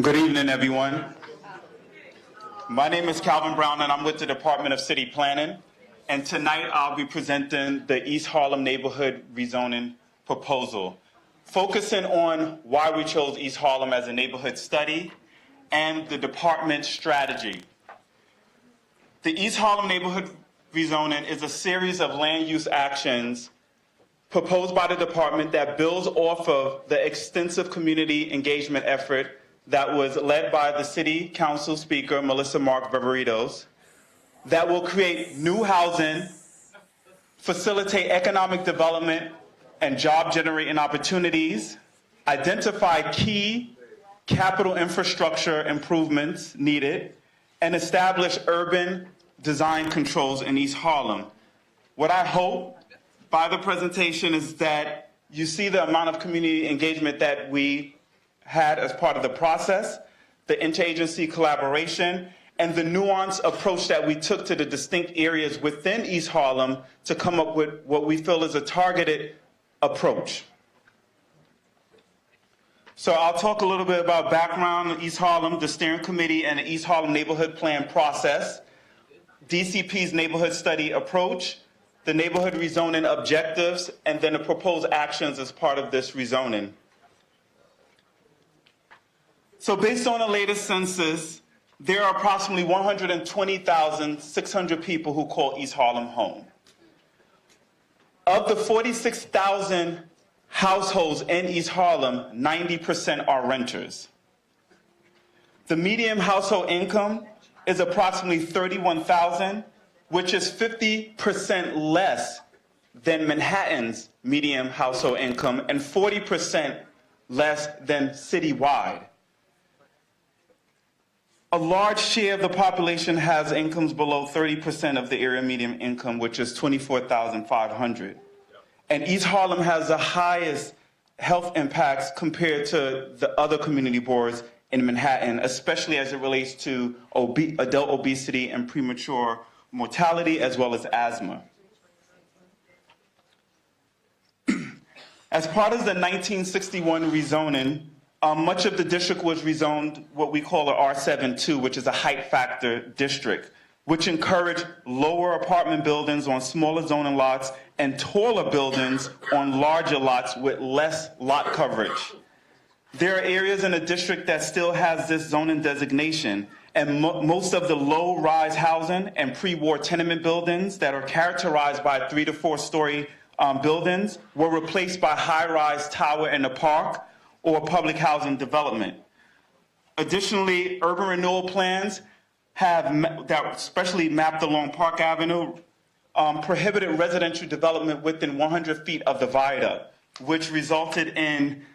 Good evening, everyone. My name is Calvin Brown, and I'm with the Department of City Planning. And tonight I'll be presenting the East Harlem neighborhood rezoning proposal, focusing on why we chose East Harlem as a neighborhood study and the department's strategy. The East Harlem neighborhood rezoning is a series of land use actions proposed by the department that builds off of the extensive community engagement effort that was led by the City Council Speaker, Melissa Mark Viveritos, that will create new housing, facilitate economic development and job-generating opportunities, identify key capital infrastructure improvements needed, and establish urban design controls in East Harlem. What I hope by the presentation is that you see the amount of community engagement that we had as part of the process, the interagency collaboration, and the nuanced approach that we took to the distinct areas within East Harlem to come up with what we feel is a targeted approach. So I'll talk a little bit about background in East Harlem, the steering committee, and the East Harlem neighborhood plan process, DCP's neighborhood study approach, the neighborhood rezoning objectives, and then the proposed actions as part of this rezoning. So based on the latest census, there are approximately 120,600 people who call East Harlem home. Of the 46,000 households in East Harlem, 90% are renters. The median household income is approximately $31,000, which is 50% less than Manhattan's median household income and 40% less than citywide. A large share of the population has incomes below 30% of the area median income, which is $24,500. And East Harlem has the highest health impacts compared to the other community boards in Manhattan, especially as it relates to adult obesity and premature mortality, as well as asthma. As part of the 1961 rezoning, much of the district was rezoned what we call an R7-2, which is a height factor district, which encouraged lower apartment buildings on smaller zoning lots and taller buildings on larger lots with less lot coverage. There are areas in the district that still has this zoning designation, and most of the low-rise housing and pre-war tenement buildings that are characterized by 3 to 4 story buildings were replaced by high-rise tower in the park or public housing development. Additionally, urban renewal plans that especially mapped along Park Avenue prohibited residential development within 100 feet of the viaduct, which resulted in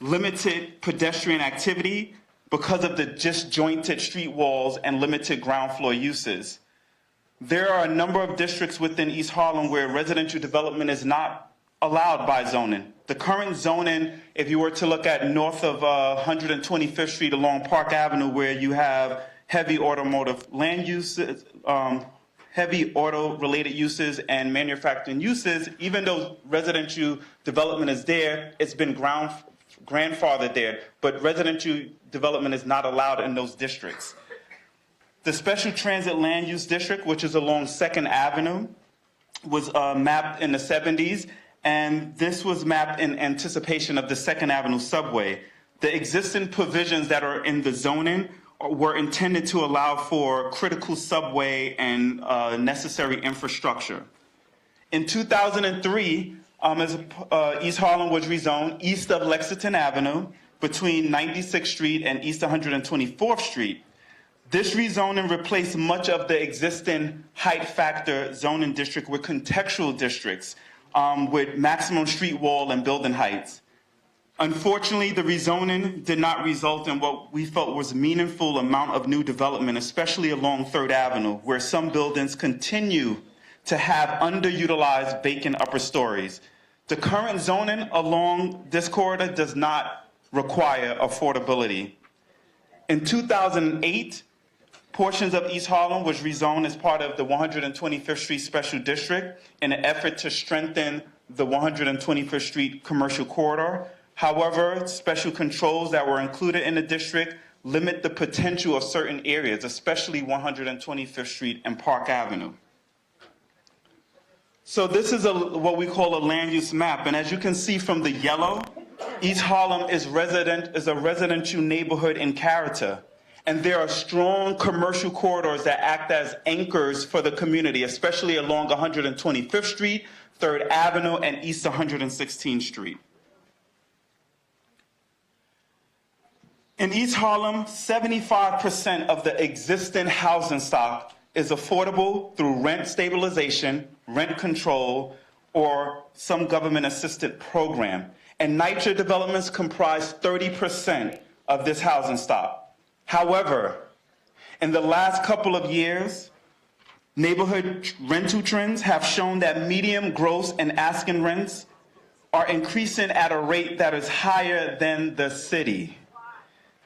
limited pedestrian activity because of the disjointed street walls and limited ground floor uses. There are a number of districts within East Harlem where residential development is not allowed by zoning. The current zoning, if you were to look at north of 125th Street along Park Avenue, where you have heavy automotive land uses, heavy auto-related uses and manufacturing uses, even though residential development is there, it's been grandfathered there, but residential development is not allowed in those districts. The Special Transit Land Use District, which is along 2nd Avenue, was mapped in the 70s, and this was mapped in anticipation of the 2nd Avenue subway. The existing provisions that are in the zoning were intended to allow for critical subway and necessary infrastructure. In 2003, East Harlem was rezoned east of Lexington Avenue between 96th Street and East 124th Street. This rezoning replaced much of the existing height factor zoning district with contextual districts with maximum street wall and building heights. Unfortunately, the rezoning did not result in what we felt was a meaningful amount of new development, especially along 3rd Avenue, where some buildings continue to have underutilized vacant upper stories. The current zoning along this corridor does not require affordability. In 2008, portions of East Harlem was rezoned as part of the 125th Street Special District in an effort to strengthen the 125th Street commercial corridor. However, special controls that were included in the district limit the potential of certain areas, especially 125th Street and Park Avenue. So this is what we call a land use map, and as you can see from the yellow, East Harlem is a residential neighborhood in character, and there are strong commercial corridors that act as anchors for the community, especially along 125th Street, 3rd Avenue, and East 116th Street. In East Harlem, 75% of the existing housing stock is affordable through rent stabilization, rent control, or some government-assisted program. And NYCHA developments comprise 30% of this housing stock. However, in the last couple of years, neighborhood rental trends have shown that median gross and asking rents are increasing at a rate that is higher than the city.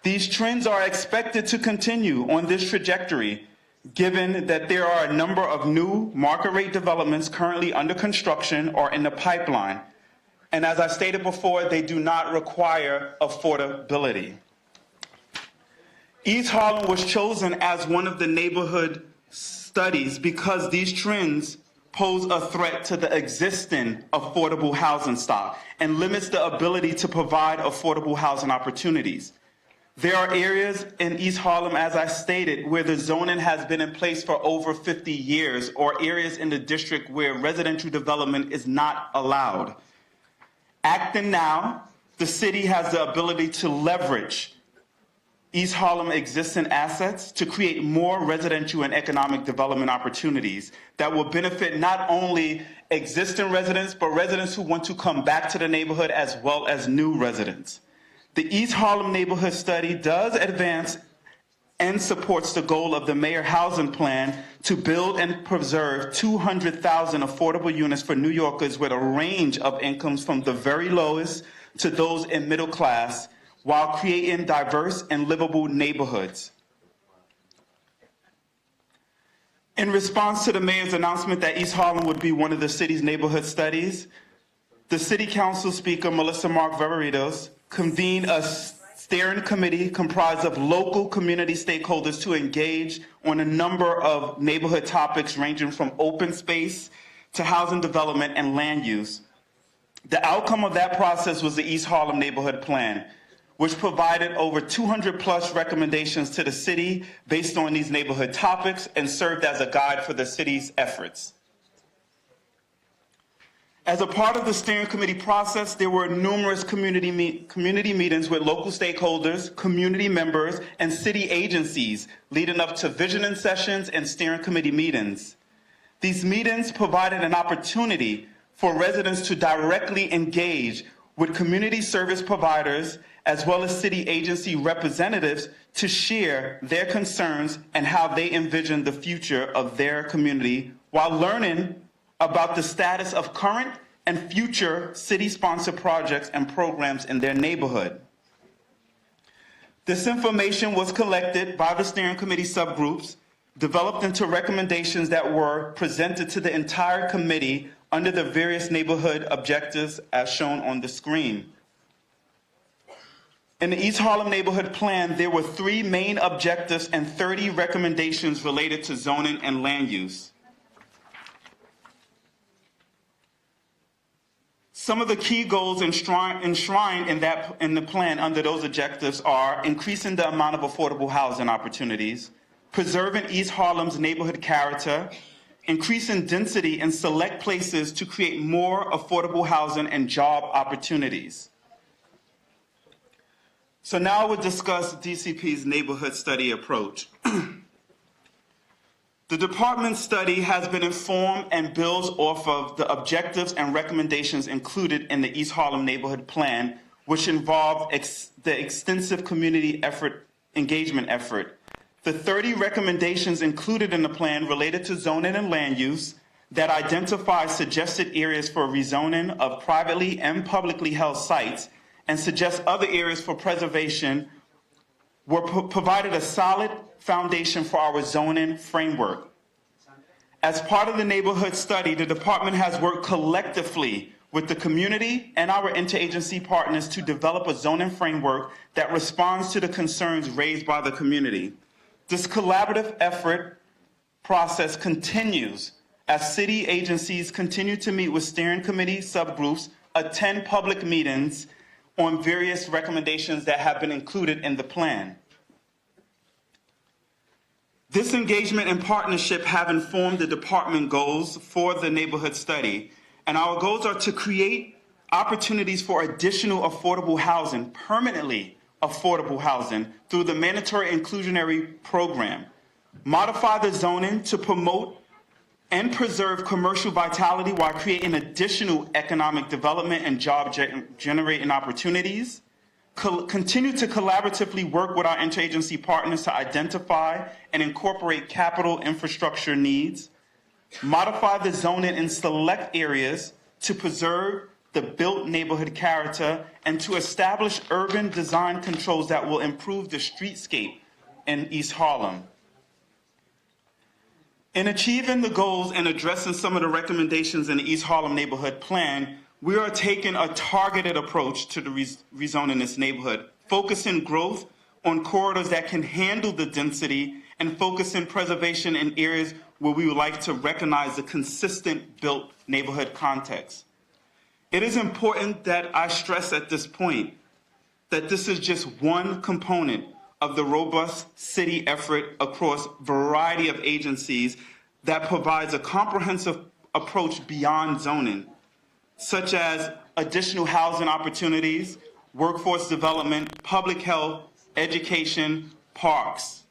These trends are expected to continue on this trajectory, given that there are a number of new market rate developments currently under construction or in the pipeline. And as I stated before, they do not require affordability. East Harlem was chosen as one of the neighborhood studies because these trends pose a threat to the existing affordable housing stock and limits the ability to provide affordable housing opportunities. There are areas in East Harlem, as I stated, where the zoning has been in place for over 50 years, or areas in the district where residential development is not allowed. Acting now, the city has the ability to leverage East Harlem existing assets to create more residential and economic development opportunities that will benefit not only existing residents, but residents who want to come back to the neighborhood as well as new residents. The East Harlem Neighborhood Study does advance and supports the goal of the Mayor Housing Plan to build and preserve 200,000 affordable units for New Yorkers with a range of incomes from the very lowest to those in middle class, while creating diverse and livable neighborhoods. In response to the mayor's announcement that East Harlem would be one of the city's neighborhood studies, the City Council Speaker, Melissa Mark Veritos, convened a steering committee comprised of local community stakeholders to engage on a number of neighborhood topics ranging from open space to housing development and land use. The outcome of that process was the East Harlem Neighborhood Plan, which provided over 200+ recommendations to the city based on these neighborhood topics and served as a guide for the city's efforts. As a part of the steering committee process, there were numerous community meetings with local stakeholders, community members, and city agencies leading up to visioning sessions and steering committee meetings. These meetings provided an opportunity for residents to directly engage with community service providers as well as city agency representatives to share their concerns and how they envision the future of their community while learning about the status of current and future city-sponsored projects and programs in their neighborhood. This information was collected by the steering committee subgroups, developed into recommendations that were presented to the entire committee under the various neighborhood objectives as shown on the screen. In the East Harlem Neighborhood Plan, there were 3 main objectives and 30 recommendations related to zoning and land use. Some of the key goals enshrined in the plan under those objectives are increasing the amount of affordable housing opportunities, preserving East Harlem's neighborhood character, increasing density in select places to create more affordable housing and job opportunities. So now I will discuss DCP's neighborhood study approach. The department's study has been informed and builds off of the objectives and recommendations included in the East Harlem Neighborhood Plan, which involved the extensive community engagement effort. The 30 recommendations included in the plan related to zoning and land use that identify suggested areas for rezoning of privately and publicly held sites and suggest other areas for preservation were provided a solid foundation for our zoning framework. As part of the neighborhood study, the department has worked collectively with the community and our interagency partners to develop a zoning framework that responds to the concerns raised by the community. This collaborative effort process continues as city agencies continue to meet with steering committee subgroups, attend public meetings on various recommendations that have been included in the plan. This engagement and partnership have informed the department goals for the neighborhood study, and our goals are to create opportunities for additional affordable housing, permanently affordable housing, through the mandatory inclusionary program, modify the zoning to promote and preserve commercial vitality while creating additional economic development and job generating opportunities, continue to collaboratively work with our interagency partners to identify and incorporate capital infrastructure needs, modify the zoning in select areas to preserve the built neighborhood character, and to establish urban design controls that will improve the streetscape in East Harlem. In achieving the goals and addressing some of the recommendations in the East Harlem Neighborhood Plan, we are taking a targeted approach to the rezoning this neighborhood, focusing growth on corridors that can handle the density and focusing preservation in areas where we would like to recognize the consistent built neighborhood context. It is important that I stress at this point that this is just one component of the robust city effort across a variety of agencies that provides a comprehensive approach beyond zoning, such as additional housing opportunities, workforce development, public health, education, parks,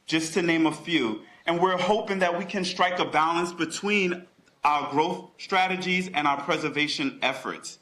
just to name a few. And we're hoping that we can strike a balance between our growth strategies and our preservation efforts.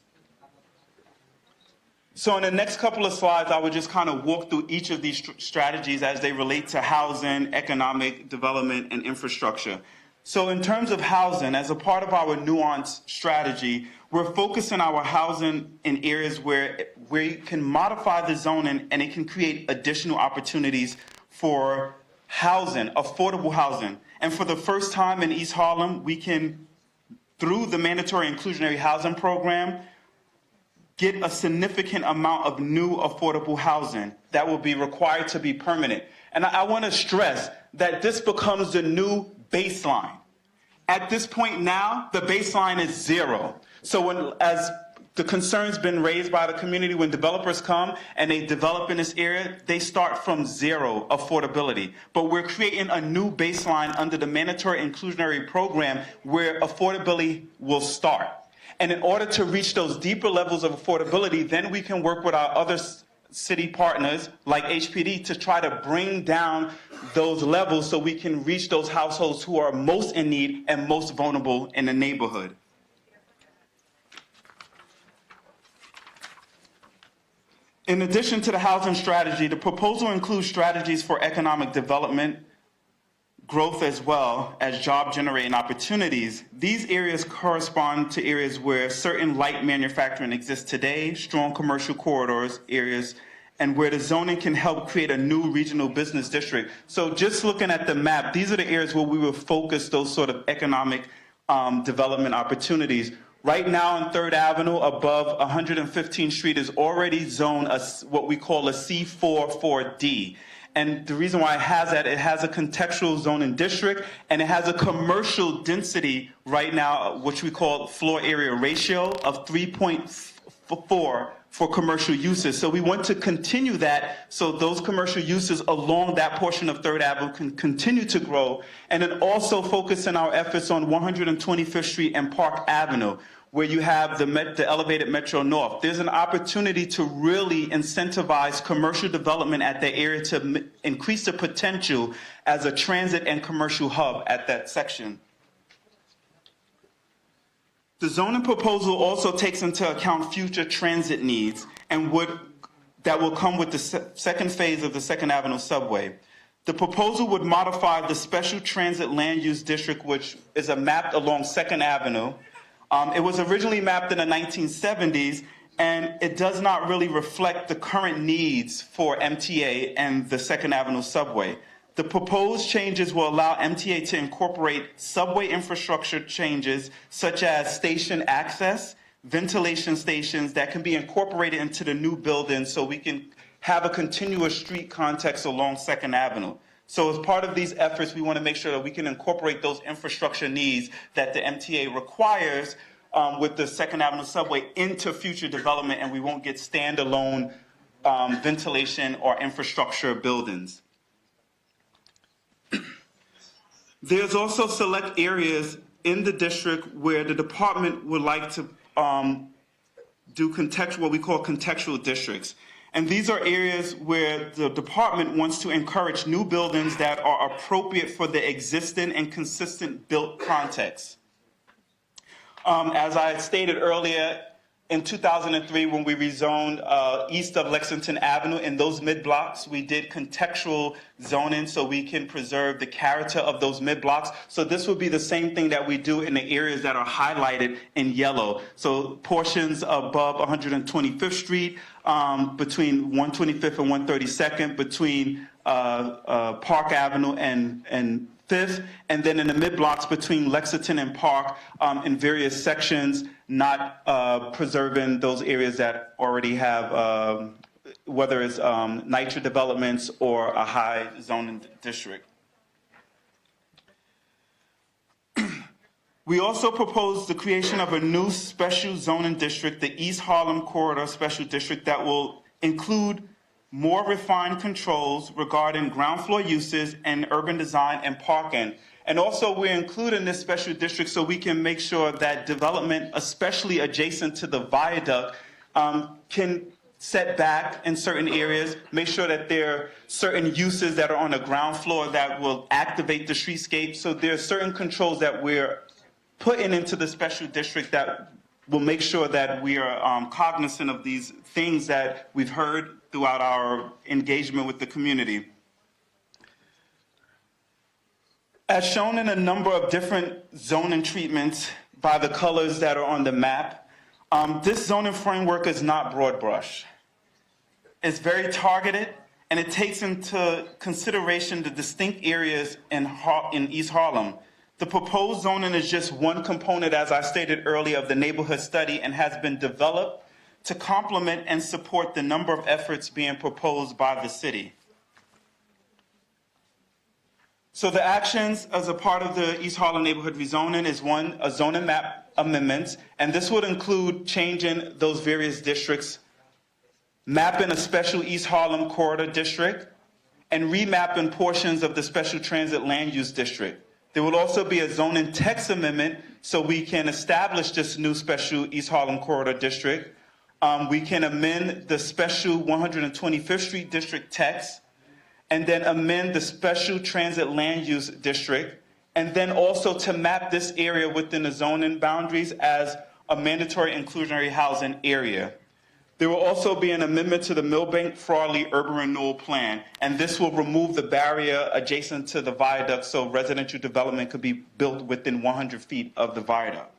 So in the next couple of slides, I would just kind of walk through each of these strategies as they relate to housing, economic development, and infrastructure. So in terms of housing, as a part of our nuanced strategy, we're focusing our housing in areas where we can modify the zoning and it can create additional opportunities for housing, affordable housing. And for the first time in East Harlem, we can, through the mandatory inclusionary housing program, get a significant amount of new affordable housing that will be required to be permanent. And I want to stress that this becomes the new baseline. At this point now, the baseline is 0. So as the concerns been raised by the community, when developers come and they develop in this area, they start from 0 affordability. But we're creating a new baseline under the mandatory inclusionary program where affordability will start. And in order to reach those deeper levels of affordability, then we can work with our other city partners like HPD to try to bring down those levels so we can reach those households who are most in need and most vulnerable in the neighborhood. In addition to the housing strategy, the proposal includes strategies for economic development, growth as well as job generating opportunities. These areas correspond to areas where certain light manufacturing exists today, strong commercial corridors areas, and where the zoning can help create a new regional business district. So just looking at the map, these are the areas where we will focus those sort of economic development opportunities. Right now on 3rd Avenue above 115th Street is already zoned what we call a C4-4D. And the reason why it has that, it has a contextual zoning district and it has a commercial density right now, which we call floor area ratio of 3.4 for commercial uses. So we want to continue that so those commercial uses along that portion of 3rd Avenue can continue to grow. And then also focusing our efforts on 125th Street and Park Avenue, where you have the elevated Metro North. There's an opportunity to really incentivize commercial development at that area to increase the potential as a transit and commercial hub at that section. The zoning proposal also takes into account future transit needs and that will come with the second phase of the 2nd Avenue subway. The proposal would modify the special transit land use district, which is mapped along 2nd Avenue. It was originally mapped in the 1970s, and it does not really reflect the current needs for MTA and the 2nd Avenue subway. The proposed changes will allow MTA to incorporate subway infrastructure changes such as station access, ventilation stations that can be incorporated into the new building so we can have a continuous street context along 2nd Avenue. So as part of these efforts, we want to make sure that we can incorporate those infrastructure needs that the MTA requires with the 2nd Avenue subway into future development, and we won't get standalone ventilation or infrastructure buildings. There's also select areas in the district where the department would like to do what we call contextual districts. And these are areas where the department wants to encourage new buildings that are appropriate for the existing and consistent built context. As I stated earlier, in 2003, when we rezoned east of Lexington Avenue in those mid-blocks, we did contextual zoning so we can preserve the character of those mid-blocks. So this would be the same thing that we do in the areas that are highlighted in yellow. So portions above 125th Street, between 125th and 132nd, between Park Avenue and 5th, and then in the mid-blocks between Lexington and Park in various sections, not preserving those areas that already have, whether it's NYCHA developments or a high zoning district. We also propose the creation of a new special zoning district, the East Harlem Corridor Special District, that will include more refined controls regarding ground floor uses and urban design and parking. And also we're including this special district so we can make sure that development, especially adjacent to the viaduct, can set back in certain areas, make sure that there are certain uses that are on the ground floor that will activate the streetscape. So there are certain controls that we're putting into the special district that will make sure that we are cognizant of these things that we've heard throughout our engagement with the community. As shown in a number of different zoning treatments by the colors that are on the map, this zoning framework is not broad brush. It's very targeted, and it takes into consideration the distinct areas in East Harlem. The proposed zoning is just one component, as I stated earlier, of the neighborhood study and has been developed to complement and support the number of efforts being proposed by the city. So the actions as a part of the East Harlem neighborhood rezoning is one, a zoning map amendment, and this would include changing those various districts, mapping a special East Harlem corridor district, and remapping portions of the special transit land use district. There will also be a zoning text amendment so we can establish this new special East Harlem corridor district. We can amend the special 125th Street district text, and then amend the special transit land use district, and then also to map this area within the zoning boundaries as a mandatory inclusionary housing area. There will also be an amendment to the Milbank Raleigh Urban Renewal Plan, and this will remove the barrier adjacent to the viaduct so residential development could be built within 100 feet of the viaduct.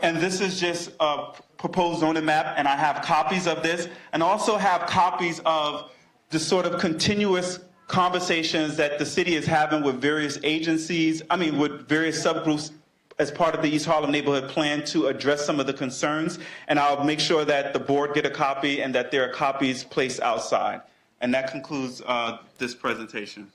And this is just a proposed zoning map, and I have copies of this, and also have copies of the sort of continuous conversations that the city is having with various agencies, with various subgroups as part of the East Harlem Neighborhood Plan to address some of the concerns. And I'll make sure that the board get a copy and that there are copies placed outside. And that concludes this presentation.